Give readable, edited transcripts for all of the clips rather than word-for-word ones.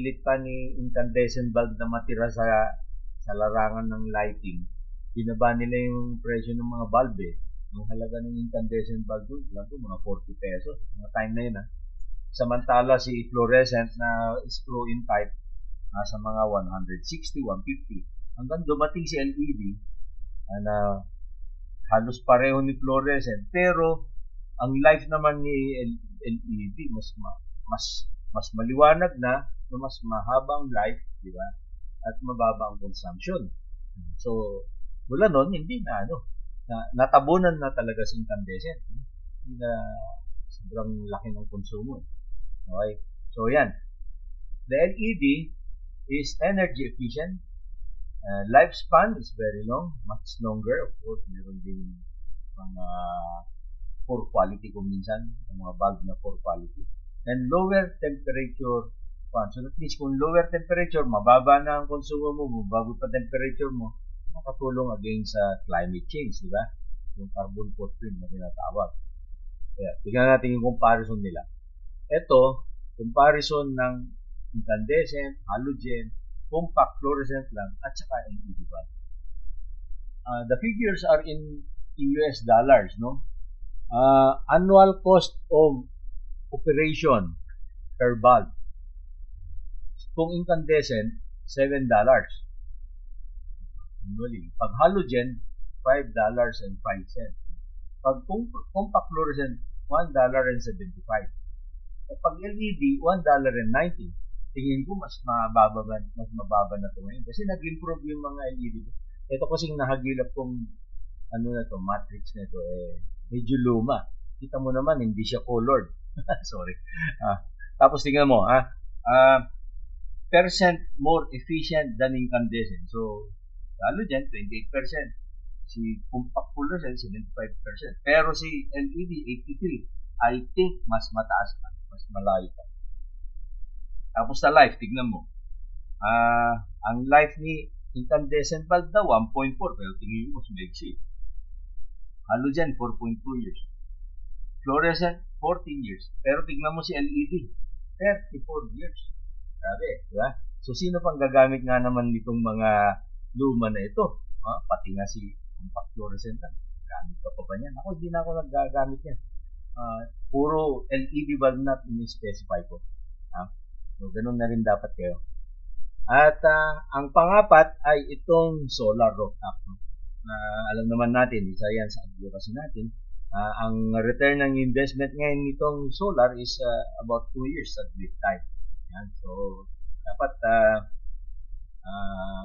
pinilit pa ni incandescent bulb na matira sa larangan ng lighting. Binaba nila yung presyo ng mga bulb eh. Ang halaga ng incandescent bulb doon, mga 40 pesos. Mga time na yun ha. Samantala si fluorescent na screw-in type, nasa mga 160, 150. Hanggang dumating si LED, na halos pareho ni fluorescent. Pero, ang life naman ni LED, mas maliwanag na, mas mahabang life, di ba? At mababa ang consumption. So, mula nun, hindi na, natabunan na talaga si incandescent. Hindi na sobrang laki ng konsumo. Okay? So, yan. The LED is energy efficient. Lifespan is very long, much longer. Of course, meron din mga poor quality kung minsan, mga bulb na poor quality. And lower temperature fan. So, at least kung lower temperature, mababa na ang konsumo mo, mababa pa temperature mo, makatulong against sa climate change, di ba? Yung carbon footprint na tinatawag. Kaya, tignan natin yung comparison nila. Ito, comparison ng incandescent, halogen, compact fluorescent lamp, at saka LED bulb. The figures are in US dollars, no? Annual cost of operation per bulb. Kung incandescent, $7. Pag halogen, $5.05. Pag compact fluorescent, $1.75. Pag LED, $1.90. Tingin ko mas mababa na ito ngayon. Kasi nag-improve yung mga LED. Ito kasing nahagilap kong matrix na ito, medyo luma. Kita mo naman, hindi siya colored. Sorry. Tapos tingnan mo, percent more efficient than incandescent. So, halogen, 28%. Si compact fluorescent, 75%. Pero si LED, 83%. I think mas mataas pa. Mas malayo pa. Tapos sa life, tignan mo. Ang life ni incandescent bulb daw, 1.4. Pero tingin mo, sumexi. Halogen, 4.2 years. Fluorescent, 14 years. Pero tignan mo si LED, 34 years. Sabi, di ba? So, sino pang gagamit nga naman nitong mga luma na ito? Pati nga si compact fluorescent. Gamit pa ba niyan? Ako, hindi na ako nagagamit yan. Puro LED bulb na in-specify ko. So, ganun na rin dapat kayo. At ang pangapat ay itong solar rooftop. Alam naman natin, isa yan sa advocacy natin. Ang return ng investment ngayon nitong solar is about 2 years at lead time. Yan. So, dapat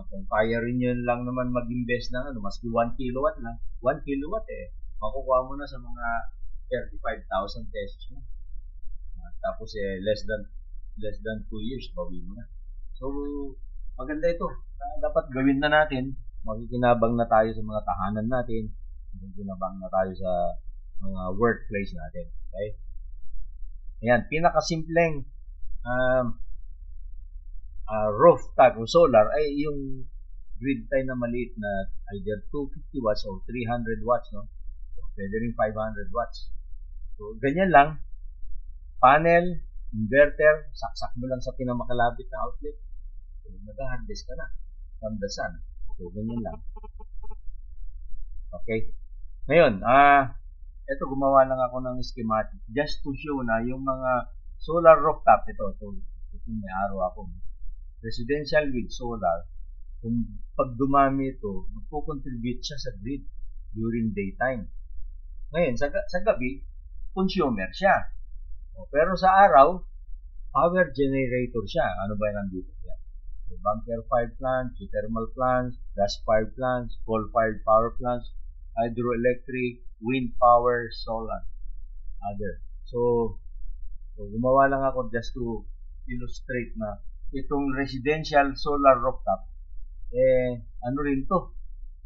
kung kaya rin yun lang naman mag-invest ng maski 1 kilowatt lang. 1 kilowatt makukuha mo na sa mga 35,000 pesos na. Tapos less than 2 years, bawi mo na. So, maganda ito. Dapat gawin na natin. Makikinabang na tayo sa mga tahanan natin. Makikinabang na tayo sa mga workplace natin. Okay? Ayan, pinakasimpleng rooftop o solar ay yung grid tie na maliit na either 250 watts or 300 watts, no? So, pwede rin 500 watts. So, ganyan lang. Panel, inverter, saksak mo lang sa pinamakalapit na outlet. So, nag-harvest ka na from the sun. So, ganyan lang. Okay? Ngayon, ito gumawa lang ako ng schematic just to show na yung mga solar rooftop ito may araw ako. Residential with solar, kung pag dumami ito, magpo-contribute siya sa grid during daytime. Ngayon, sa gabi, consumer siya. Pero sa araw, power generator siya. Ano ba yung nandito yan? So, bunker-fired plants, thermal plants, gas-fired plants, coal-fired power plants, hydroelectric, wind power, solar, other. So gumawa lang ako just to illustrate na itong residential solar rooftop, ano rin to?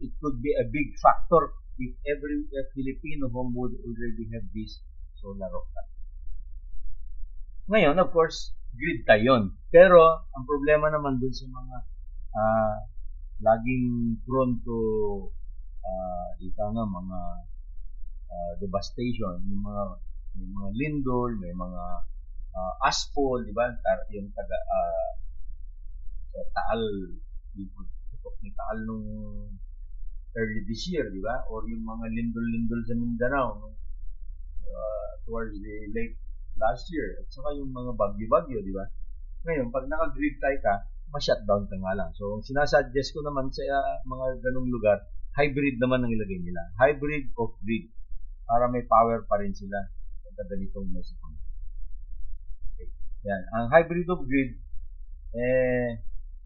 It could be a big factor if every Filipino home would already have this solar rooftop. Ngayon, of course, grid tayo. Pero, ang problema naman dun sa mga laging prone to mga devastation, may mga lindol, may mga asphalt, di ba? Yung Taal, putok ni Taal nung early this year, di ba? Or yung mga lindol-lindol sa Mindanao towards the late last year. At saka yung mga bagyo-bagyo, di ba? Ngayon, pag naka-grid tie ka, ma-shutdown ka nga lang. So, sinasuggest ko naman sa mga ganung lugar, hybrid naman ang ilagay nila. Hybrid of grid. Para may power pa rin sila sa ganitong messaging. Okay. Yan. Ang hybrid of grid,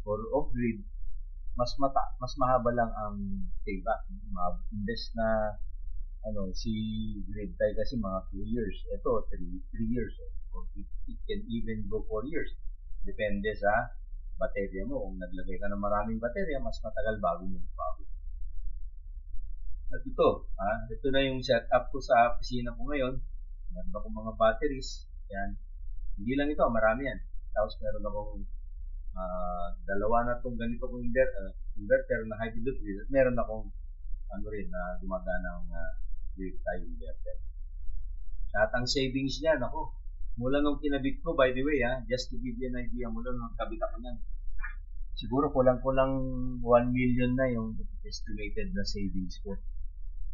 or of grid, mas mahaba lang ang payback. Imbes na si grid tie kasi mga 2 years. Ito, 3 years. Or it can even go 4 years. Depende sa baterya mo. Kung naglagay ka ng maraming baterya, mas matagal bago mo bago. At ito na yung setup ko sa opisina ko ngayon. Meron akong mga batteries. Yan. Hindi lang ito, marami yan. Tapos meron akong dalawa na itong ganito kong inverter na hybrid grid. At meron akong na gumagana ng grid tie inverter. At ang savings niyan, mula nung kinabit ko, by the way, just to give you an idea, mula nung kabit ako niyan, siguro kulang-kulang 1 million na yung estimated na savings ko.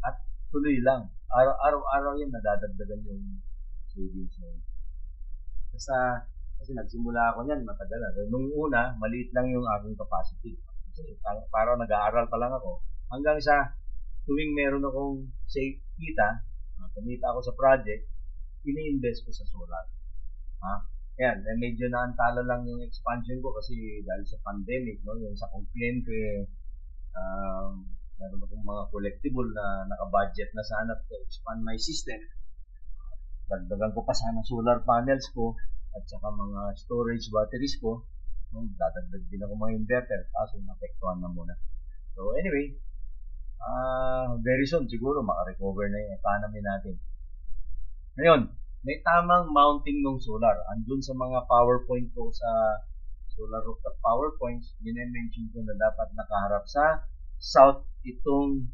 At tuloy lang. Araw-araw yan, nadadagdagan yung savings na yun. Kasi nagsimula ako niyan, matagal na. Nung una, maliit lang yung aking capacity. Kasi parang nag-aaral pa lang ako. Hanggang sa tuwing meron akong kumita ako sa project, ini-invest ko sa solar. Yan, medyo naantala lang yung expansion ko kasi dahil sa pandemic, yung sa kong kliyente, meron akong mga collectible na naka-budget na sana to expand my system. Dagdagan ko pa sana solar panels ko at saka mga storage batteries ko. Dadagdag din ako mga inverter, kaso napektuhan na muna. So anyway, very soon siguro makarecover na yung economy natin. Ngayon, may tamang mounting ng solar. Andun sa mga PowerPoint ko sa solar rooftop PowerPoints, mention ko na dapat nakaharap sa south itong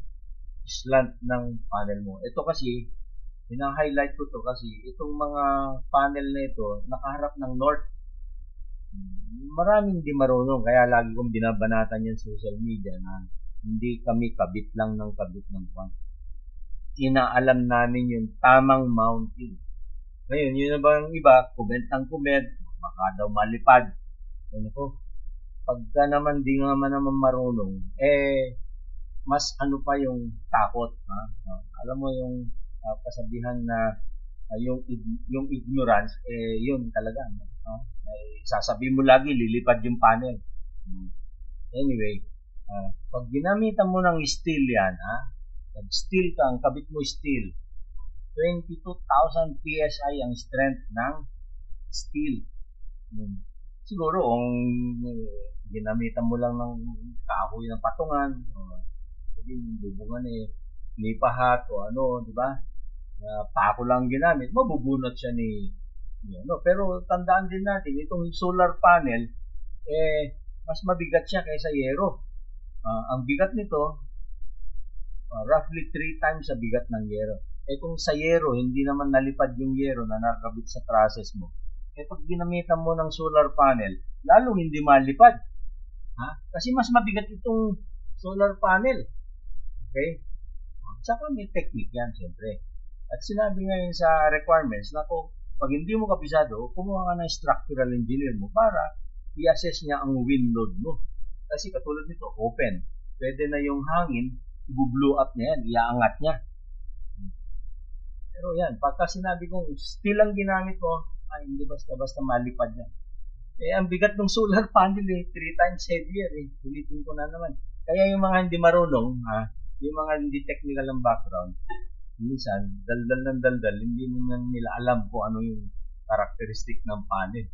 slant ng panel mo. Ito kasi, hina-highlight ko to kasi itong mga panel na ito, nakaharap ng north. Maraming di marunong, kaya lagi kong binabanatan yan sa social media na hindi kami kabit ng kwan. Inaalam namin yung tamang mounting. Ngayon, yun na ba yung iba, comment, baka daw malipad. Pagka naman di naman marunong, mas pa yung takot. Alam mo yung kasabihan na yung ignorance, yun talaga. Sasabihin mo lagi, lilipad yung panel. Anyway, pag ginamitan mo ng steel yan, nag-steel ka, ang kabit mo steel, 22,000 PSI ang strength ng steel. Siguro, kung ginamitan mo lang ng kahoy ng patungan, yung bubungan lipahat o di ba? Pako lang ginamit, mabubunot siya ni pero tandaan din natin, itong solar panel, mas mabigat siya kaysa yero. Ang bigat nito, roughly 3 times sa bigat ng yero. Kung sa yero, hindi naman nalipad yung yero na nakakabit sa trusses mo. Pag ginamitan mo ng solar panel, lalong hindi malipad. Kasi mas mabigat itong solar panel. Okay? Saka may technique yan, siyempre. At sinabi ngayon sa requirements na pag hindi mo kabisado, kumuha ka ng structural engineer mo para i-assess niya ang wind load mo. Kasi katulad nito, open. Pwede na yung hangin, i-blow up niya yan, iaangat niya. Pero yan, pagka sinabi kong steel ang ginamit ko, hindi basta-basta malipad yan. Ang bigat ng solar panel 3 times heavier. Ulitin ko na naman. Kaya yung mga hindi marunong, yung mga hindi technical ang background, minsan, daldal, hindi nila alam kung ano yung characteristic ng panel.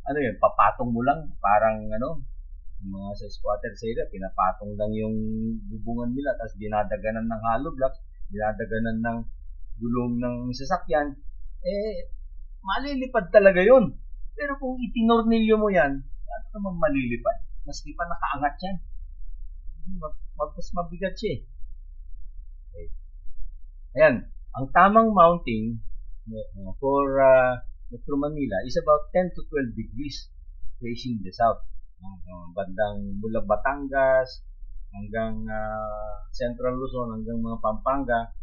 Yan, papatong mo lang, parang mga sa squatter area, pinapatong lang yung bubungan nila, tapos dinadaganan ng hollow blocks, dinadaganan ng gulong ng sasakyan, malilipad talaga yun. Pero kung itinornilyo mo yan, ano naman malilipad? Maski pa nakaangat yan. Mas mabigat siya. Okay. Ayan, ang tamang mounting for Metro Manila is about 10 to 12 degrees facing the south. bandang mula Batangas hanggang Central Luzon, hanggang mga Pampanga,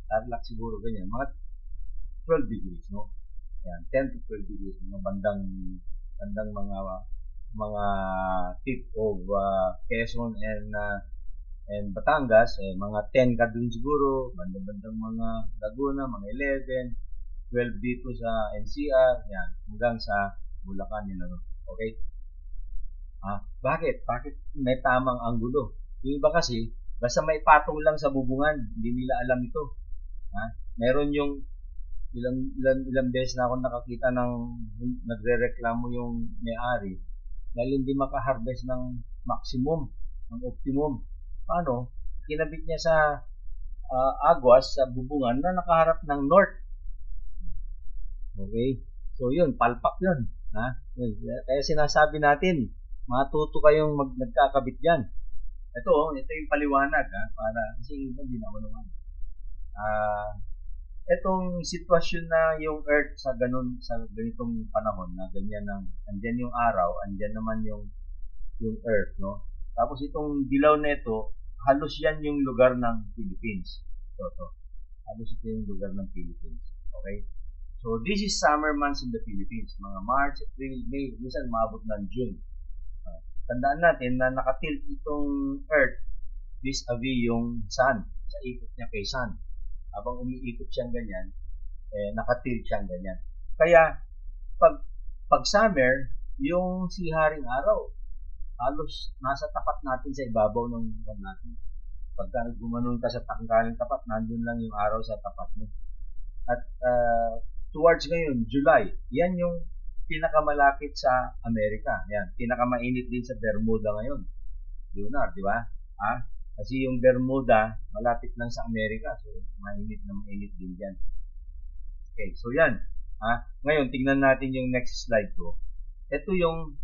Tarlac siguro ganyan, mga 12 degrees, no? Yan, 10 to 12 degrees, mga bandang mga tip of Quezon and Batangas, mga 10 ka dun siguro, bandang mga Laguna, mga 11, 12 dito sa NCR, yan, hanggang sa Bulacan, yun, ano. Okay? Bakit? Bakit may tamang anggulo? Yung iba kasi, basta may patong lang sa bubungan, hindi nila alam ito. Meron yung ilang beses na ako nakakita ng nagrereklamo yung may-ari dahil hindi makaharvest ng maximum, ng optimum. Paano? Kinabit niya sa agwas, sa bubungan na nakaharap ng north. Okay? So yun, palpak yun. Kaya sinasabi natin, matuto kayong nagkakabit dyan. Ito yung paliwanag, para kasi hindi na ako naman. Itong sitwasyon na yung Earth sa ganitong panahon na ganyan andyan yung araw, andyan naman yung Earth, no? Tapos itong dilaw na ito, halos yan yung lugar ng Philippines. Ito. Halos ito yung lugar ng Philippines. Okay? So this is summer months in the Philippines, mga March, April, May, minsan maabot ng June. Tandaan natin na nakatilt itong Earth vis-a-vis yung Sun, sa ikot niya kay Sun. Habang umiikot siyang ganyan, nakatilt siyang ganyan. Kaya, pag summer, yung si Haring Araw, halos nasa tapat natin sa ibabaw ng buwan natin. Pagka gumanon ka sa tangkaling tapat, nandun lang yung araw sa tapat mo. At towards ngayon, July, yan yung pinakamalapit sa Amerika. Yan, pinakamainit din sa Bermuda ngayon. Lunar, di ba? Kasi yung Bermuda, malapit lang sa Amerika. So, mainit din dyan. Okay, so yan. Ngayon, tingnan natin yung next slide ko. Ito yung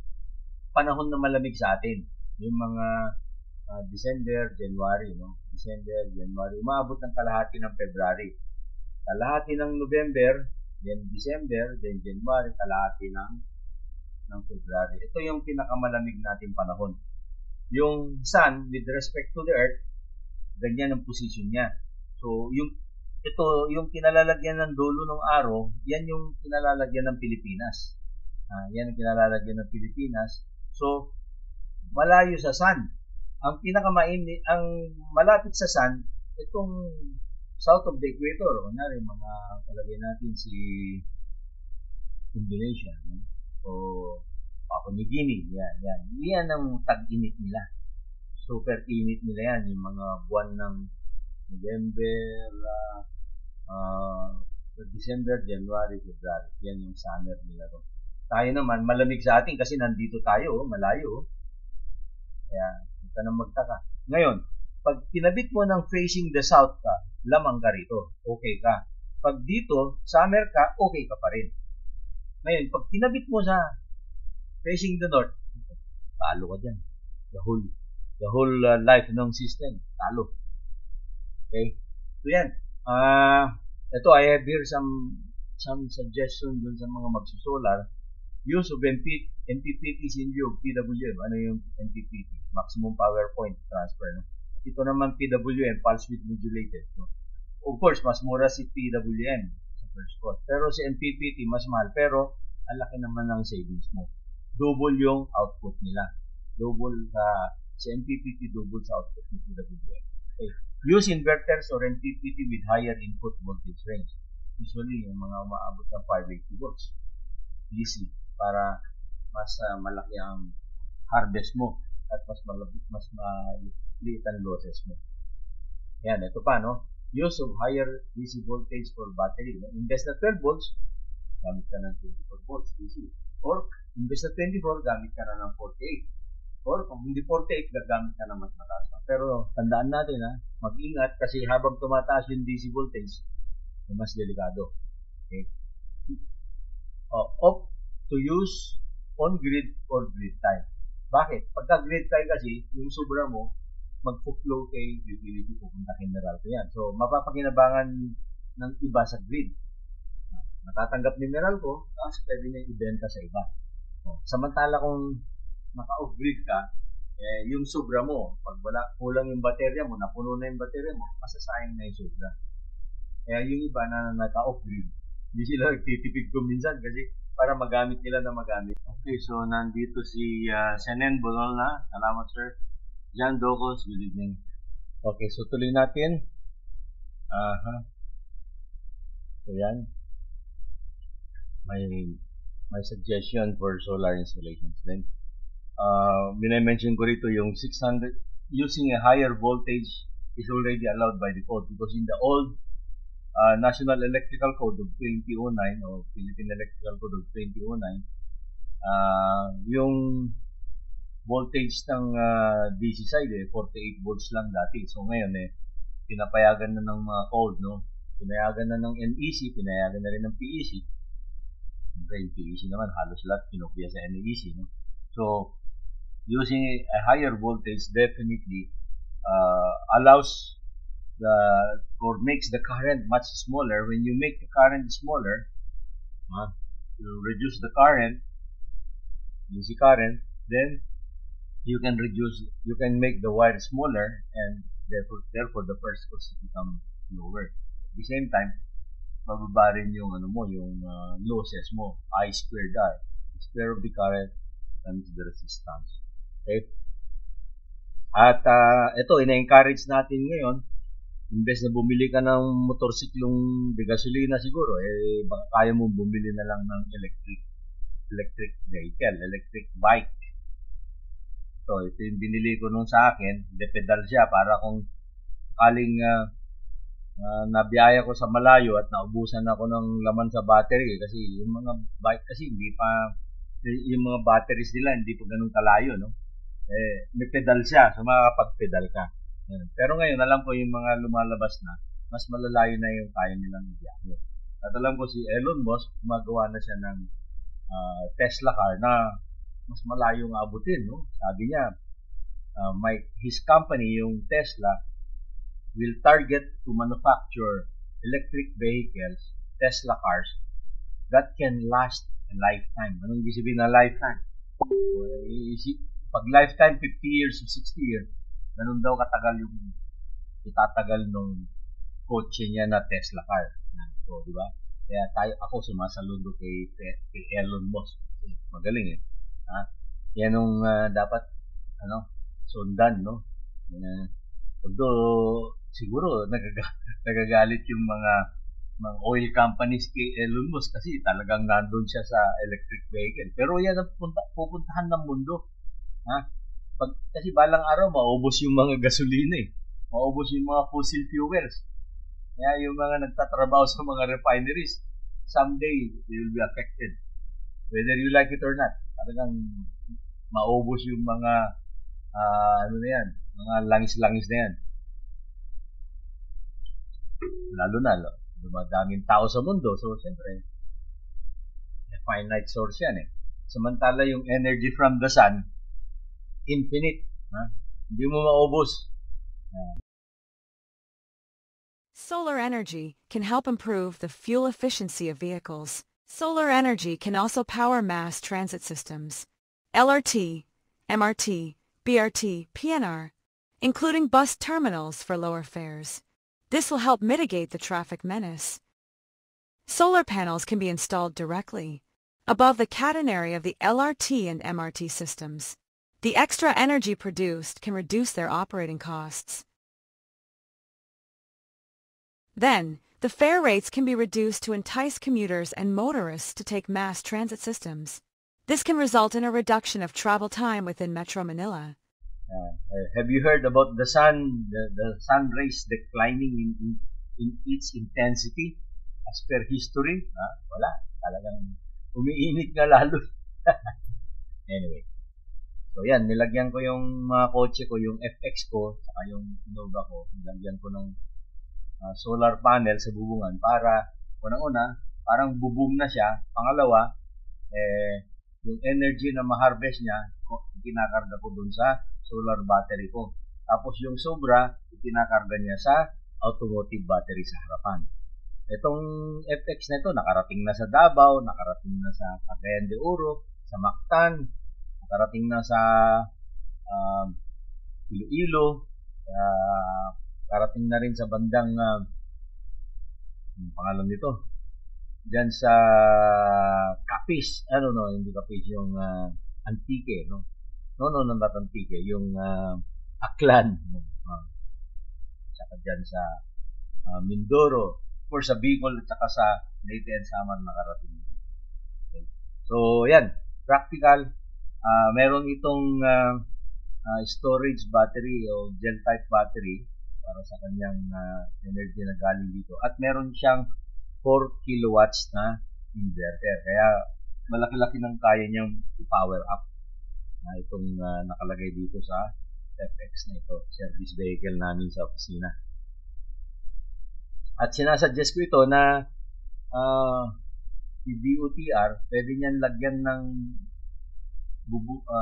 panahon na malamig sa atin. Yung mga December, January, no? December, January. Umabot ng kalahati ng February. Kalahati ng November, then December, then January, kalahati ng February. Ito yung pinakamalamig natin panahon. Yung Sun, with respect to the Earth, ganyan ang position niya. So, yung kinalalagyan ng dulo ng araw, yan yung kinalalagyan ng Pilipinas. Yan ang kinalalagyan ng Pilipinas. So, malayo sa Sun. Ang ang malapit sa Sun, itong south of the equator, kunyari, mga kalagay natin si Indonesia, no? O Papua New Guinea, yan ang tag-init nila. Super init nila yan, yung mga buwan ng November, December, January, February. Yan yung summer nila ron. Tayo naman, malamig sa atin kasi nandito tayo, malayo. Kaya, huwag ka nang magtaka. Ngayon, pag kinabit mo ng facing the south ka, lamang ka rito, okay ka. Pag dito, summer ka, okay ka pa rin. Ngayon, pag kinabit mo sa facing the north, talo ka dyan. The whole life ng system, talo. Okay? So yan. Ito, I have here some suggestion dun sa mga magsusolar. Use of MPPTs in view of PWM. Ano yung MPPT? Maximum Power Point Transfer. No? Ito naman PWM, Pulse Width Modulated. No? Of course, mas mura si PWM sa first cost. Pero si MPPT, mas mahal. Pero, ang laki naman ng savings mo. Double yung output nila. Si MPPT double sa output ng PWM. Okay. Use inverters or MPPT with higher input voltage range. Usually, yung mga umaabot ng 580 volts. DC. Para mas malaki ang harvest mo at mas maliit ang losses mo. Yan, ito pa, no? Use of higher DC voltage for battery. Invest na 12 volts, gamit ka ng 24 volts DC. Or, invest na 24, gamit ka na ng 48. Or, kung hindi 48, gagamit ka na mas mataas. Pero, tandaan natin, mag-ingat kasi habang tumataas yung DC voltage, mas delikado. Okay? Opt to use on-grid or grid tie. Bakit? Pagka grid tie kasi, yung sobra mo, mag-flow kay utility, pupunta kay Meralco yan. So, mapapakinabangan ng iba sa grid. Natatanggap ni Meralco, tapos pwede niya ibenta sa iba. Samantala kung naka-off-grid ka, yung sobra mo, pag kulang yung baterya mo, napuno na yung baterya mo, masasayang na yung sobra. Kaya yung iba na naka-off-grid, hindi sila nagtitipid ko minsan kasi para magamit nila na magamit. Okay, so nandito si Senen Bonol na. Salamat, sir. Jan Docos, good evening. Okay, so tuloy natin. So yan. My suggestion for solar installations. Then, mention ko rito yung 600, using a higher voltage is already allowed by the code because in the old National Electrical Code of 2009 o Philippine Electrical Code of 2009, yung voltage ng DC side 48 volts lang dati. So ngayon pinapayagan na ng mga code, no? Pinayagan na ng NEC, pinayagan na rin ng PEC. Siyempre yung PEC naman halos lahat kinopya sa NEC, no? So using a higher voltage definitely allows or makes the current much smaller. When you make the current smaller, to reduce the current, DC current, then you can make the wire smaller, and therefore the first cost become lower. At the same time, mababa rin yung yung losses mo, I squared R. The square of the current times the resistance. Okay? At ito, ina-encourage natin ngayon, imbes na bumili ka ng motorsiklong de gasolina siguro, baka kaya mo bumili na lang ng electric vehicle, electric bike. Ito yung binili ko nung sa akin, de-pedal siya para kung kaling nabiyaya ko sa malayo at naubusan ako ng laman sa battery kasi yung mga bike kasi hindi pa yung mga batteries nila hindi pa ganun kalayo, no? May pedal siya, so makakapag-pedal ka. Pero ngayon alam ko yung mga lumalabas na mas malalayo na yung kaya nilang ibiyahe. At alam ko si Elon Musk gumagawa na siya ng Tesla car na mas malayo nga abutin, no? Sabi niya, his company, yung Tesla, will target to manufacture electric vehicles, Tesla cars, that can last a lifetime. Anong ibig sabihin na lifetime? Pag lifetime, 50 years to 60 years, ganun daw katagal yung itatagal nung kotse niya na Tesla car. So, di ba? Kaya ako sumasaludo kay Elon Musk. Magaling yan yung dapat sundan, no? Although siguro nagagalit yung mga oil companies kay Elon Musk kasi talagang nandun siya sa electric vehicle. Pero yan ang pupuntahan ng mundo. Kasi balang araw maubos yung mga gasolina maubos yung mga fossil fuels. Kaya yung mga nagtatrabaho sa mga refineries, someday they will be affected. Whether you like it or not, talagang maubos yung mga mga langis-langis na yan. Lalo na, dumadaming tao sa mundo. So, siyempre, finite source yan Samantala yung energy from the sun, infinite. Hindi mo maubos. Solar energy can help improve the fuel efficiency of vehicles. Solar energy can also power mass transit systems, LRT, MRT, BRT, PNR, including bus terminals for lower fares. This will help mitigate the traffic menace. Solar panels can be installed directly above the catenary of the LRT and MRT systems. The extra energy produced can reduce their operating costs. Then, the fare rates can be reduced to entice commuters and motorists to take mass transit systems. This can result in a reduction of travel time within Metro Manila. Have you heard about the sun rays declining in its intensity as per history? Wala. Talagang umiinit na lalo. Anyway. So yan, nilagyan ko yung mga kotse ko, yung FX ko, saka yung Innova ko. Nilagyan ko ng solar panel sa bubungan para unang-una, parang bubong na siya. Pangalawa, yung energy na ma-harvest niya, kinakarga ko dun sa solar battery ko. Tapos yung sobra, kinakarga niya sa automotive battery sa harapan. Itong FX na ito, nakarating na sa Davao, nakarating na sa Cagayan de Oro, sa Mactan, Nakarating na sa Iloilo, karating na rin sa bandang pangalan nito diyan sa Capiz, hindi Capiz, yung Antique, no, not Antique, yung Aklan, saka diyan sa Mindoro, or sa Bicol, at saka sa Leyte and Samar nakarating. Okay. So yan, practical. Meron itong storage battery o gel type battery para sa kanyang energy na galing dito, at meron siyang 4 kilowatts na inverter, kaya malaki-laki ng kaya niyang i-power up na itong nakalagay dito sa FX na ito, service vehicle namin sa opisina. At sinasuggest ko ito na yung DOTR, pwede niyan lagyan ng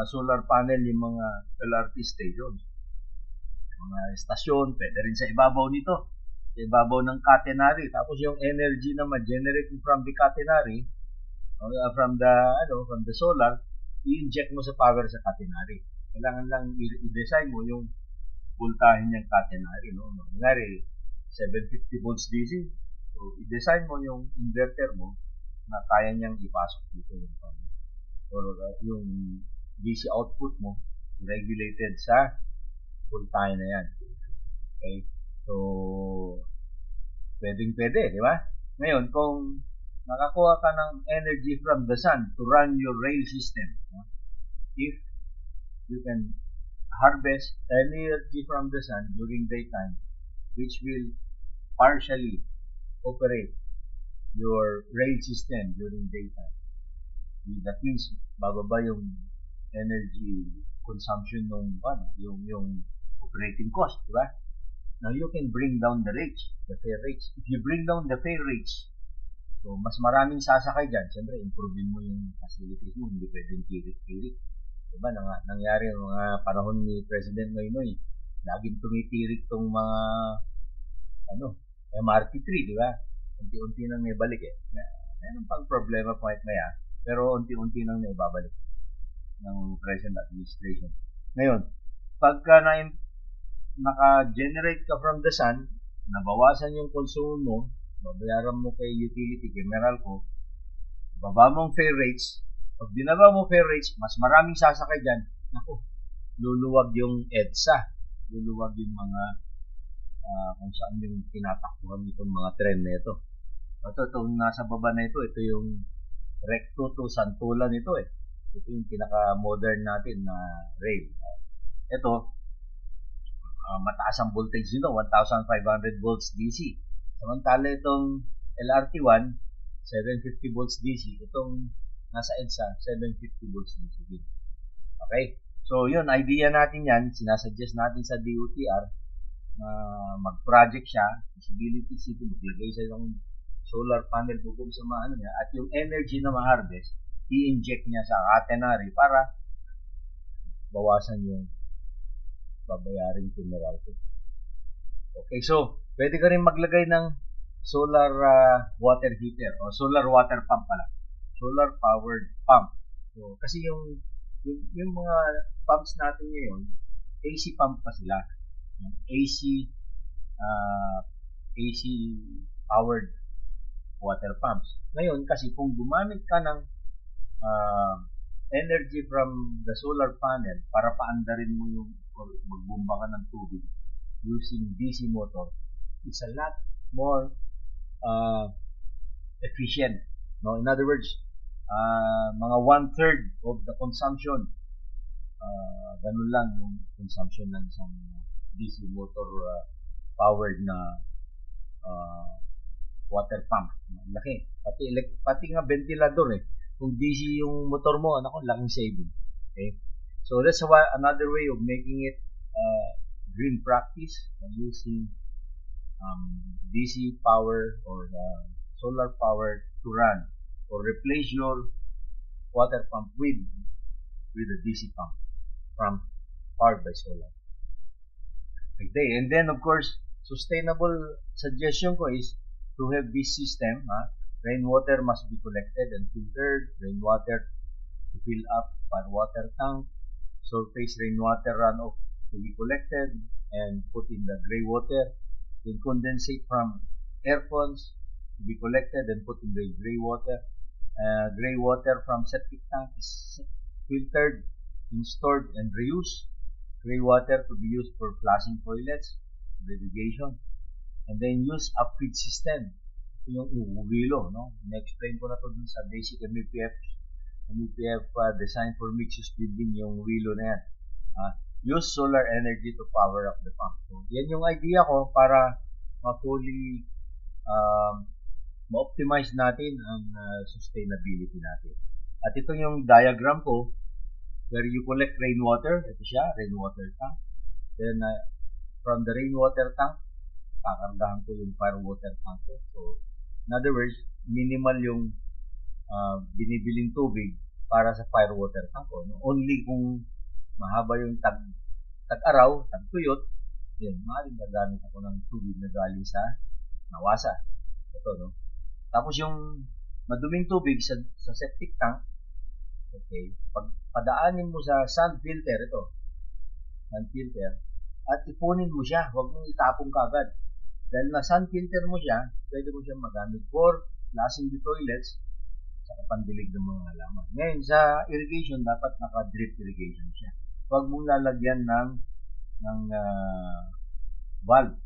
solar panel yung mga LRT stations, mga estasyon, pwede rin sa ibabaw nito, sa ibabaw ng catenary. Tapos yung energy na ma-generate from the catenary, from the solar, i-inject mo sa power sa catenary. Kailangan lang i-design mo yung voltahe ng catenary, no? Ngari 750 volts DC. So i-design mo yung inverter mo na kaya niyang ipasok dito yung DC output mo regulated sa voltahe na yan. Okay? So, pwede, di ba? Ngayon, kung nakakuha ka ng energy from the sun to run your rail system, if you can harvest energy from the sun during daytime, which will partially operate your rail system during daytime, that means bababa yung energy consumption ng yung operating cost, di ba? Now you can bring down the fare rates. If you bring down the fare rates, so mas maraming sasakay dyan. Siyempre, improve mo yung facilities mo, hindi pwedeng tirik-tirik. Diba, nangyari yung mga panahon ni President Noynoy, laging tumitirik tong mga MRT3, di ba? Unti-unti nang naibalik Meron pang problema point maya, pero unti-unti nang naibabalik ng present administration. Ngayon, pagka naka-generate ka from the sun, nabawasan yung consumo mo, babayaran mo kay utility, kay Meralco, baba mong fare rates, pag binaba mo fare rates, mas maraming sasakay dyan, luluwag yung EDSA, luluwag yung mga kung saan yung tinatakbuhan itong mga tren na ito. Itong nasa baba na ito yung Recto to Santolan ito Ito yung pinaka-modern natin na rail. Ito, mataas ang voltage nito, 1,500 volts DC. Samantala itong LRT1, 750 volts DC. Itong nasa EDSA, 750 volts DC din. Okay? So, yun, idea natin yan. Sinasuggest natin sa DOTR na mag-project siya, feasibility city, maglagay siya ng solar panel bukod sa mga niya, at yung energy na ma-harvest, i-inject niya sa catenary para bawasan yung babayaring Meralco. Okay, so pwede ka rin maglagay ng solar water heater o solar water pump pala. Solar powered pump. So, kasi yung mga pumps natin ngayon, AC pump pa sila. AC powered water pumps. Ngayon, kasi kung gumamit ka ng energy from the solar panel para paandarin mo yung or magbomba ka ng tubig using DC motor, it's a lot more efficient. No? In other words, mga 1/3 of the consumption, ganun lang yung consumption ng isang DC motor powered na water pump. Laki. Pati nga ventilador Kung DC yung motor mo, laking saving. Okay? So that's another way of making it green practice, using DC power or solar power to run or replace your water pump with a DC pump powered by solar. Okay. And then of course, sustainable suggestion ko is to have this system. Rainwater must be collected and filtered. Rainwater to fill up fire water tank, surface rainwater runoff to be collected and put in the gray water, then condensate from air ponds to be collected and put in the gray water. Gray water from septic tank is filtered and stored and reused. Gray water to be used for flushing toilets, irrigation, and then use upfeed system. Ito yung uwilo, no? Na-explain ko na to dun sa basic MEPF design for mixed-use building, yung wilo na yan. Use solar energy to power up the pump. So, yan yung idea ko para ma-fully ma-optimize natin ang sustainability natin. At ito yung diagram ko where you collect rainwater. Ito siya, rainwater tank. Then, from the rainwater tank, kakargahan ko yung fire water tank ko. So, in other words, minimal yung binibiling tubig para sa fire water tank ko. No? Only kung mahaba yung tag-araw, tag-tuyot, yun, maaaring gagamit ako ng tubig na galing sa nawasa. Ito, no? Tapos yung maduming tubig sa septic tank, okay, padaanin mo sa sand filter, ito, sand filter, at ipunin mo siya, huwag mong itapong kagad. Dahil na sand filter mo siya, pwede mo siya magamit for flushing the toilets sa pandilig ng mga halaman. Ngayon, sa irrigation, dapat naka-drip irrigation siya. Huwag mong lalagyan ng valve.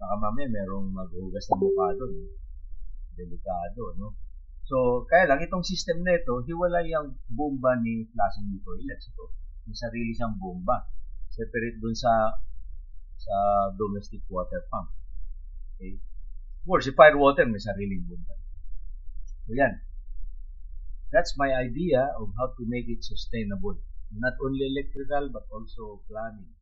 Baka mamaya merong maghugas na mukha doon. Delikado, no? So, kaya lang, itong system na ito, hiwalay yung bomba ni flushing the toilets. Ito, may sarili siyang bomba. Separate dun sa domestic water pump. Okay? Of course, si fire water may sariling bomba. So, yan. That's my idea of how to make it sustainable. Not only electrical, but also plumbing.